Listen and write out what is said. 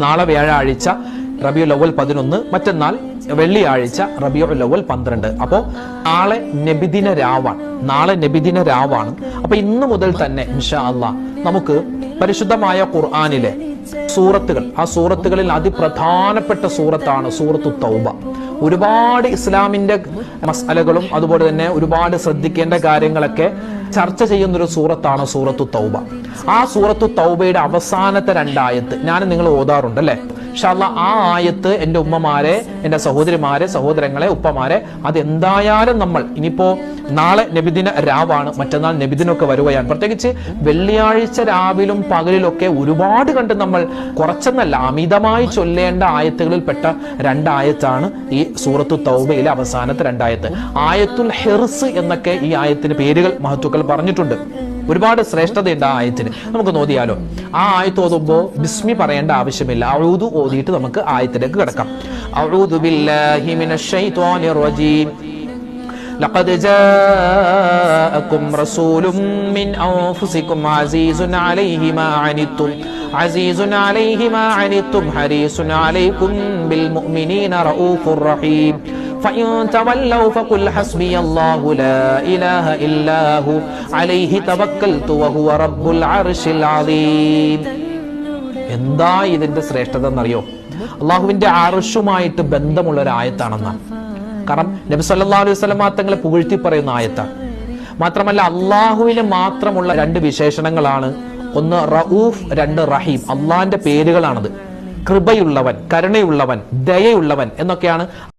നാളെ വ്യാഴാഴ്ച റബിയുൽ അവ്വൽ 11, മറ്റന്നാൾ വെള്ളിയാഴ്ച റബിയുൽ അവ്വൽ 12. അപ്പോൾ നാളെ നബിദിന രാവാണ്. അപ്പൊ ഇന്നു മുതൽ തന്നെ ഇൻഷാ അല്ലാഹ് നമുക്ക് പരിശുദ്ധമായ ഖുർആനിലെ സൂറത്തുകൾ, ആ സൂറത്തുകളിൽ അതിപ്രധാനപ്പെട്ട സൂറത്താണ് സൂറത്തു തൗബ. ഒരുപാട് ഇസ്ലാമിന്റെ മസ്അലകളും അതുപോലെ തന്നെ ഒരുപാട് ശ്രദ്ധിക്കേണ്ട കാര്യങ്ങളൊക്കെ ചർച്ച ചെയ്യുന്നൊരു സൂറത്താണ് സൂറത്തു തൗബ. ആ സൂറത്തു തൗബയുടെ അവസാനത്തെ 2 ആയത്ത് ഞാൻ നിങ്ങൾ ഓതാറുണ്ട് അല്ലെ? ഇൻഷാ അല്ലാഹ് ആ ആയത്ത് എൻ്റെ ഉമ്മമാരെ, എൻ്റെ സഹോദരിമാരെ, സഹോദരങ്ങളെ, ഉപ്പമാരെ, അതെന്തായാലും നമ്മൾ ഇനിയിപ്പോ നാളെ നബിദിന രാവാണ്, മറ്റന്നാൾ നബിദിനൊക്കെ വരുകയാണ്. പ്രത്യേകിച്ച് വെള്ളിയാഴ്ച രാവിലും പകലിലൊക്കെ ഒരുപാട് കണ്ട് നമ്മൾ കുറച്ചെന്നല്ല അമിതമായി ചൊല്ലേണ്ട ആയത്തുകളിൽ പെട്ട 2 ആയത്താണ് ഈ സൂറത്തു തൗബയിലെ അവസാനത്തെ 2 ആയത്ത്. ആയത്തുൽ ഹിർസ് എന്നൊക്കെ ഈ ആയത്തിന് പേരുകൾ മഹത്തുക്കൾ പറഞ്ഞിട്ടുണ്ട്. ഒരുപാട് ശ്രേഷ്ഠതയുണ്ട് ആ ആയത്തിന്. നമുക്ക് നോക്കിയാലോ. ആ ആയത്ത് ഓതുമ്പോൾ ബിസ്മി പറയേണ്ട ആവശ്യമില്ല. അഊദു ഓതിയിട്ട് നമുക്ക് ആയത്തിലേക്ക് കിടക്കാം. അഊദു ബില്ലാഹി മിനശ് ശൈത്വാനിർ റജീം. ലഖദ് ജാഅകും റസൂലും മിൻ അൻഫുസികും അസീസുൻ അലൈഹി മാ അനിത്തും ഹരീസുൻ അലൈക്കും ബിൽ മുഅ്മിനീന റഊഫുർ റഹീം. فإن تولوا فقل حسبي الله لا إله إلا هو عليه توكلت وهو رب العرش العظيم. എന്താ ഇതിന്റെ ശ്രേഷ്ഠത എന്നറിയോ? അള്ളാഹുവിന്റെ അർശുമായിട്ട് ബന്ധമുള്ള ഒരു ആയത്താണെന്നാണ്. കാരണം നബി സല്ലല്ലാഹു അലൈഹി വസല്ലം തങ്ങളെ പുകഴ്ത്തി പറയുന്ന ആയത്താണ്. മാത്രമല്ല അള്ളാഹുവിന് മാത്രമുള്ള 2 വിശേഷണങ്ങളാണ്. ഒന്ന് റഊഫ്, 2 റഹീം. അള്ളാഹിന്റെ പേരുകളാണത്. കൃപയുള്ളവൻ, കരുണയുള്ളവൻ, ദയയുള്ളവൻ എന്നൊക്കെയാണ്